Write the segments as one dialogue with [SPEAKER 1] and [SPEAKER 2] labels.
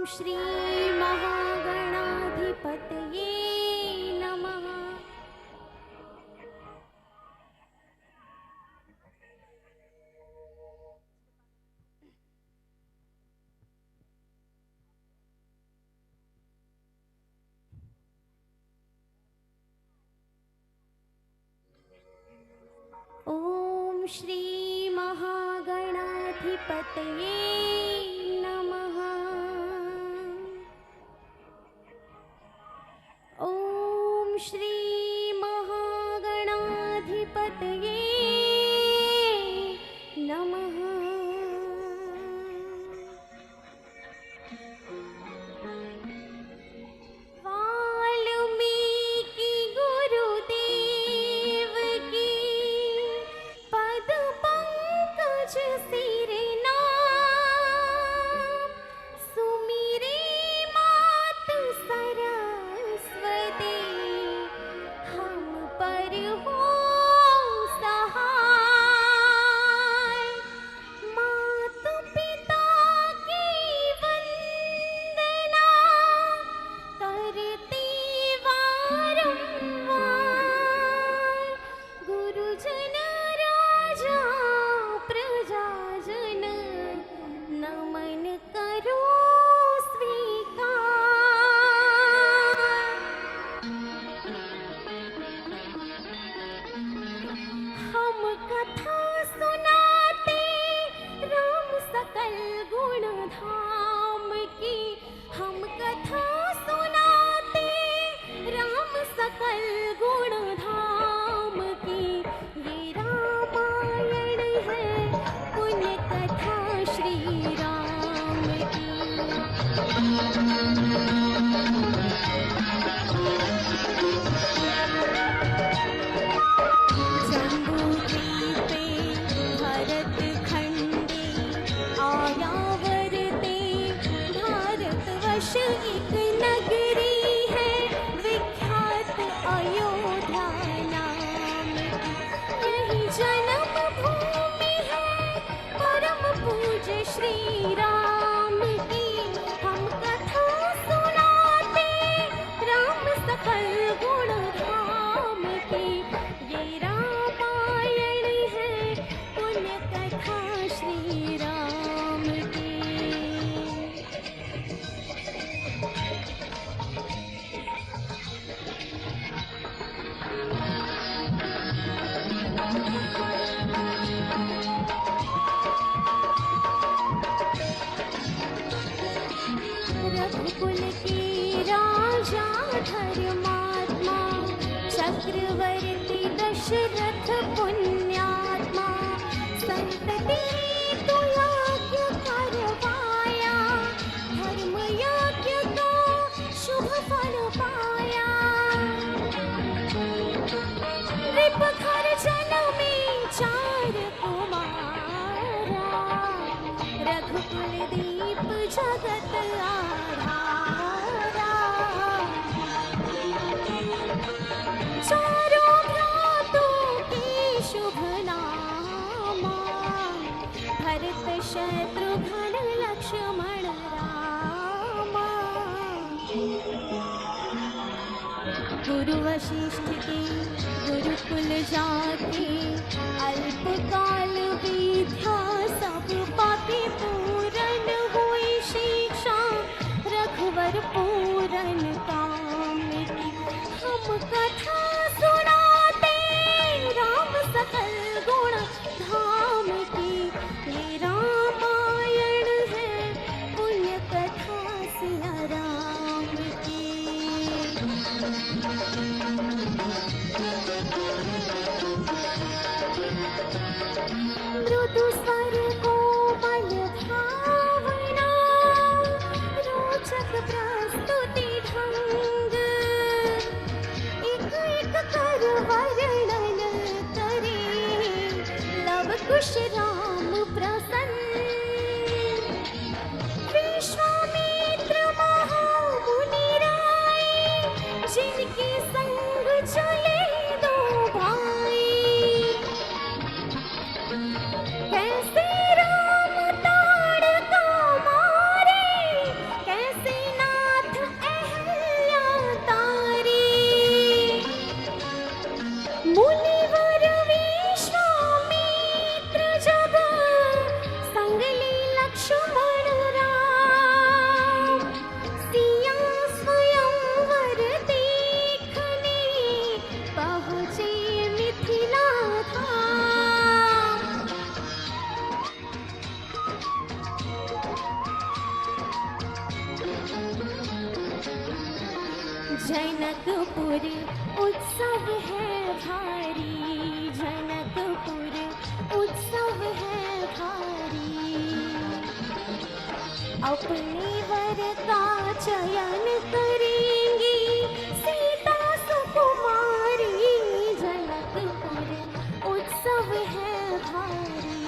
[SPEAKER 1] श्री महागणाधिपतये नमः। ओम श्री महागणाधिपतये नमः। ओम श्री महागणाधिपतये नमः। वाल्मीकि गुरुदेव की पद पंकज सिरे नाम, सुमिरे मात सरस्वती हम पर हो सहाय। मात पिता की वंदना करते वारंवार, गुरुजन राजा प्रजाजन नमन करो स्वीकार। हम कथा सुनाते राम सकल गुण धाम की, हम कथा सुनाते राम सकल गुण धाम की। ये रामायण है पुण्य कथा श्री राम की। जम्बूद्वीपे भरतखण्डे आयावर्ते भारतवर्ष एक नगरी है विख्यात अयोध्या नाम की। यही जन्म भूमि है परम पूज्य श्री राम की। हम कथा सुनाते राम सकल गुण धाम की। ये रामायण है पुण्य कथा श्री राम की। रघुकुल के राजा धर्मात्मा, चक्रवर्ती दशरथ पुण्यात्मा। संतति तु यज्ञ करवाया, धर्म यज्ञ का शुभ फल पाया। नृप घर जनमे चार कुमारा, रघुकुल दीप जगत आधारा। चारों भ्रातों के शुभ नामा, भरत शत्रुघ्न लक्ष्मण रामा। गुरु वशिष्ठ के गुरुकुल जाके, अल्पकाल विद्या सब पाके। पूरन हुई शिक्षा रघुवर पूरन काम की। हम कथा सुनाते राम सकल गुण धाम की। ये रामायण है पुण्य कथा सिया राम की। मृदु स्वर कोमल जनकपुर उत्सव है भारी, जनकपुर उत्सव है भारी। अपने वर का चयन करेंगी सीता सुकुमारी, जनकपुर उत्सव है भारी।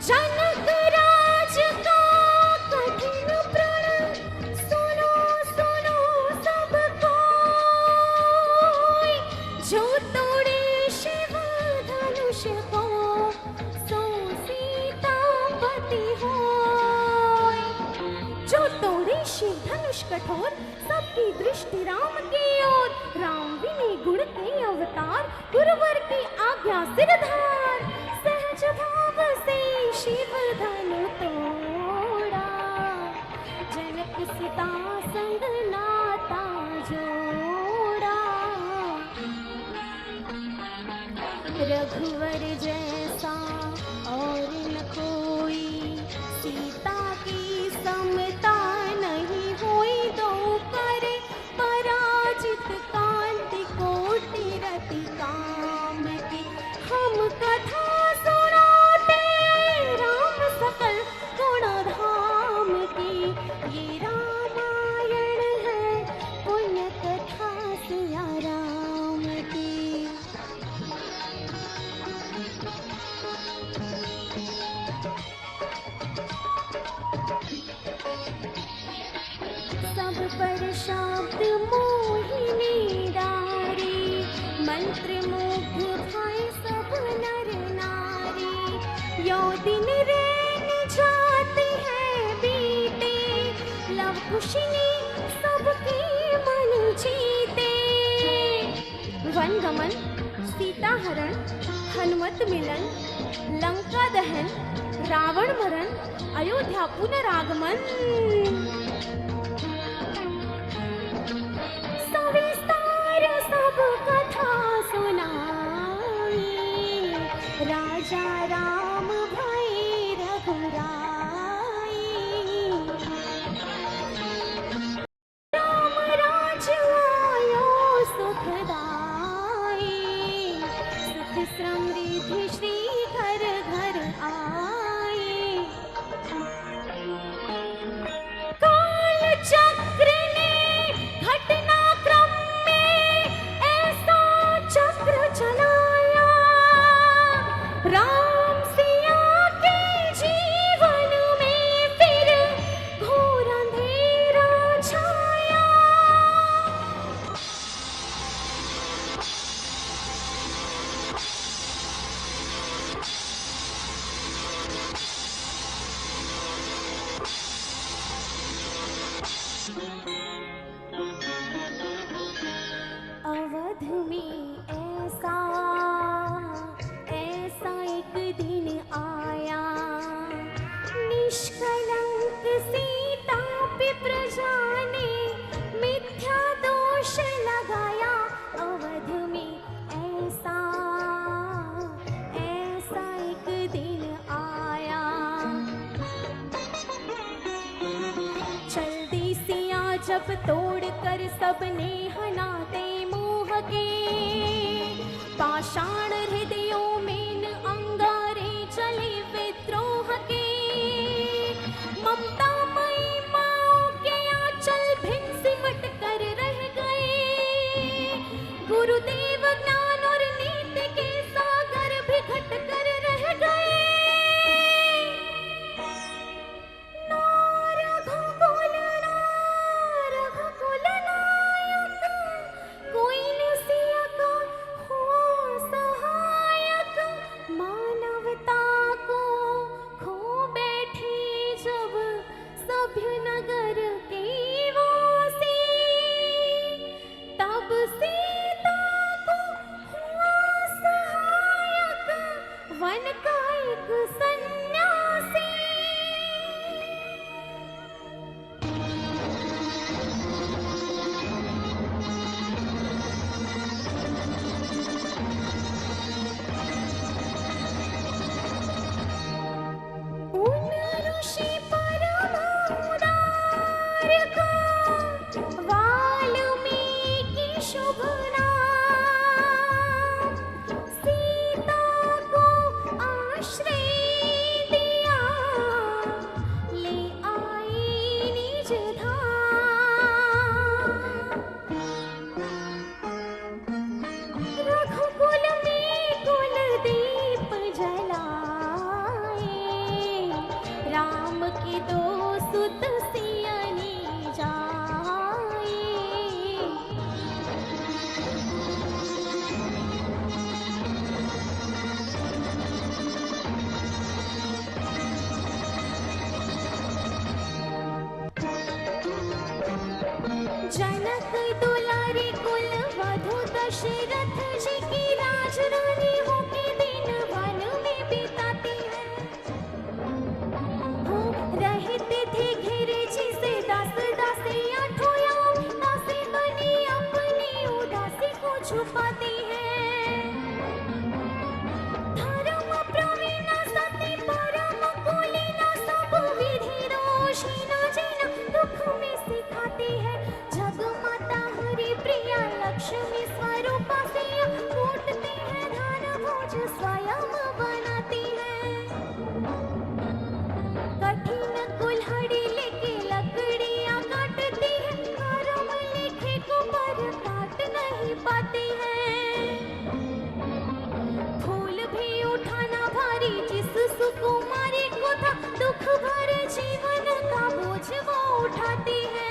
[SPEAKER 1] जनक राज का कठिन प्रण सुनो सुनो सब कोई, जो तोड़े शिव धनुष को सो सीतापति होय। जो तोड़े शिव धनुष कठोर, सबकी दृष्टि राम की ओर। राम विनय गुण के अवतार, गुरुवर की आज्ञा सिरधार। सहज भाव से शिव धनु तोड़ा, जनक सुता संग नाता जोड़ा। रघुवर जैसा और न कोई, सीता की समता नहीं होई। दो करे पराजित कांति कोटि रति काम की, हम कथा सुनाते राम सकल गुण धाम की। ये रामायण है पुण्य कथा सिया राम की। सब पर शब्द मोहिनी डारी, मंत्र मुग्ध भय सब नर नारी। यो दिन रैन जाते हैं बीते, लव कुशिनी सबके मन जीते। वन गमन, सीता हरण, हनुमत मिलन, लंका दहन, रावण मरण, अयोध्या पुनरागमन। सविस्तार सब कथा सुनाई, राजा राम भय रघुराई। राम राज्य आयो सुखदाई, सुख समृद्धि श्री घर घर आई। काल चक्र ने घटनाक्रम में ऐसा चक्र चलाया, राम सिया के जीवन में फिर घोर अंधेरा छाया। अवध में ऐसा ऐसा एक दिन आया, निष्कलंक सीता पे प्रजा ने मिथ्या दोष लगाया। अवध में ऐसा ऐसा एक दिन आया, चल सिया जब तोड़ कर सबने हनाते मोह के। पाषाण हृदयों में न अंगारे चले विद्रोह के। ममता मई माओ के आंचल भिन्न सिमट कर रह गए। गुरुदेव ज्ञान और नीति के सागर भी घट कर रह गए। कोई न सिया का हो सहायक, मानवता को खो बैठी जब जनक दुलारी कुल वधु दशरथ जी की राजरानी होके दिन वन में बिताती है। हो रहते थे घिरे जिसे दास दासियां ठोया, दासी बनी अपनी उदासी को छुपाती है। धर्म प्रवीण सती परम कुलीना सब विधि रोशिना जीना दुख में सिखाती है। जग माता हरि प्रिया लक्ष्मी स्वरूपा से कूटती है धन भोज स्वयं बनाती है। कठिन कुल्हाड़ी लेके लकड़ियां काटती है, कर्म लिखे को पर काट नहीं पाती है। फूल भी उठाना भारी जिस सुकुमारी को था, दुख भरे जीवन का बोझ वो उठाती है।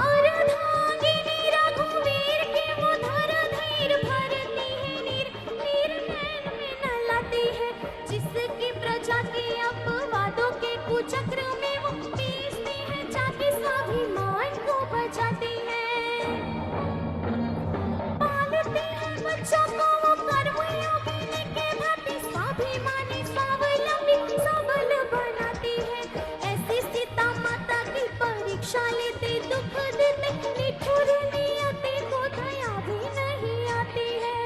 [SPEAKER 1] अर्धांगिनी रघुवीर के वो धर धीर भरती है, नीर नीर नैन में न लाती है। जिसकी प्रजा के अपवादों के कुचक्र में वो पीसती है, जाके स्वाभिमान को बचाती है। पालती है बच्चों को वो कर्मयोगिनी के भांति, स्वाभिमानी स्वावलंबी सबल बनाती है। ऐसी सीता माता की परीक्षा लेते दुख देते, निठुर नियति को दया भी नहीं आती है।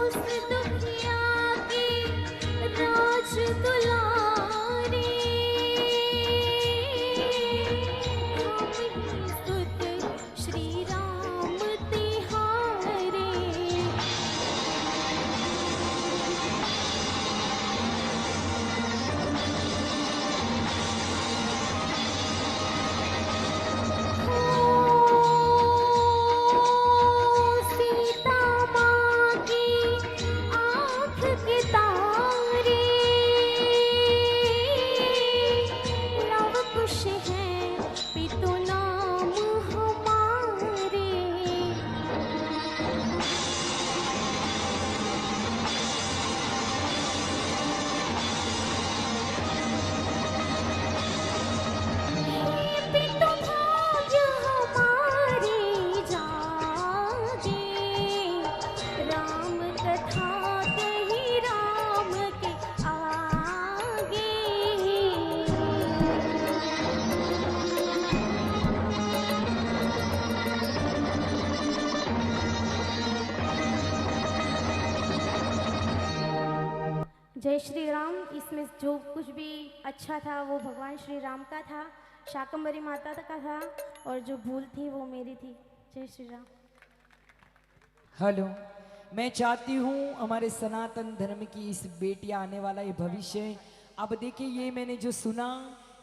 [SPEAKER 1] उस दुखिया की राज दुलारी, हम ही सुत श्री राम तिहारे। सीता माँ की आँख के तारे, लव कुश है पितु नाम हमारे। पितु भाग्य हमारे जागे, राम कथा कही राम के आगे। जय श्री राम। इसमें जो कुछ भी अच्छा था वो भगवान श्री राम का था, शाकंभरी माता का था, और जो भूल थी वो मेरी थी। जय श्री राम।
[SPEAKER 2] हेलो, मैं चाहती हूँ हमारे सनातन धर्म की इस बेटियां आने वाला ये भविष्य, अब देखिए ये मैंने जो सुना,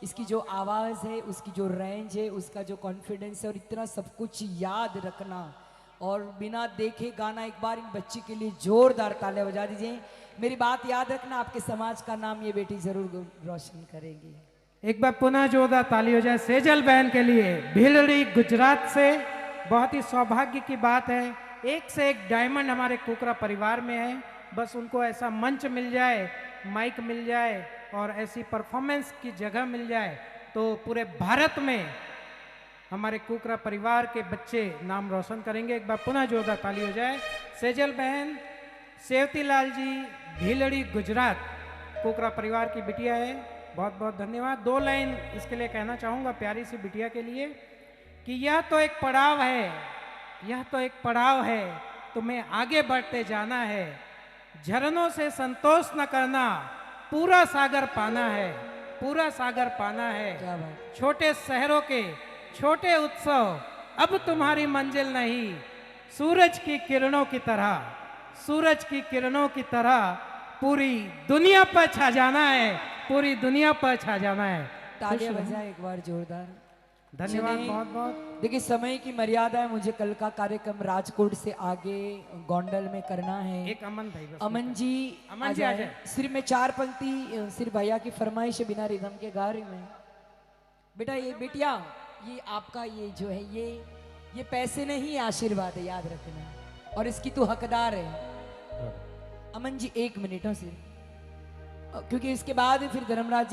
[SPEAKER 2] इसकी जो आवाज़ है, उसकी जो रेंज है, उसका जो कॉन्फिडेंस है, और इतना सब कुछ याद रखना और बिना देखे गाना। एक बार इन बच्ची के लिए जोरदार तालियां बजा दीजिए। मेरी बात याद रखना, आपके समाज का नाम ये बेटी जरूर रोशन करेगी।
[SPEAKER 3] एक बार पुनः जोरदार ताली हो जाए सेजल बहन के लिए, भीलड़ी गुजरात से। बहुत ही सौभाग्य की बात है, एक से एक डायमंड हमारे कुकरा परिवार में है। बस उनको ऐसा मंच मिल जाए, माइक मिल जाए और ऐसी परफॉर्मेंस की जगह मिल जाए तो पूरे भारत में हमारे कुकरा परिवार के बच्चे नाम रोशन करेंगे। एक बार पुनः जोरदार ताली हो जाए। सेजल बहन, सेवतीलाल जी, भीलड़ी गुजरात, कुकरा परिवार की बिटिया है। बहुत बहुत धन्यवाद। 2 लाइन इसके लिए कहना चाहूँगा प्यारी सी बिटिया के लिए कि यह तो एक पड़ाव है, यह तो एक पड़ाव है, तुम्हें आगे बढ़ते जाना है। झरनों से संतोष न करना, पूरा सागर पाना है, पूरा सागर पाना है।
[SPEAKER 2] क्या बात।
[SPEAKER 3] छोटे शहरों के छोटे उत्सव अब तुम्हारी मंजिल नहीं, सूरज की किरणों की तरह, सूरज की किरणों की तरह पूरी दुनिया पर छा जाना है, पूरी दुनिया पर छा जाना है।
[SPEAKER 2] तालियां बजाएं एक बार जोरदार।
[SPEAKER 3] धन्यवाद बहुत बहुत।
[SPEAKER 2] देखिए समय की मर्यादा है, मुझे कल का कार्यक्रम राजकोट से आगे गोंडल में करना है।
[SPEAKER 3] एक अमन भाई बस
[SPEAKER 2] अमन जी
[SPEAKER 3] अमन जी आ जाए।
[SPEAKER 2] सिर्फ मैं 4 पंक्ति सिर्फ भैया की फरमाइश बिना रिदम के गा रही मैं। बेटा ये बेटिया, ये आपका ये जो है ये पैसे नहीं, आशीर्वाद है, याद रखना, और इसकी तू हकदार है। अमन जी 1 मिनट हो सिर्फ। क्योंकि इसके बाद फिर धर्मराज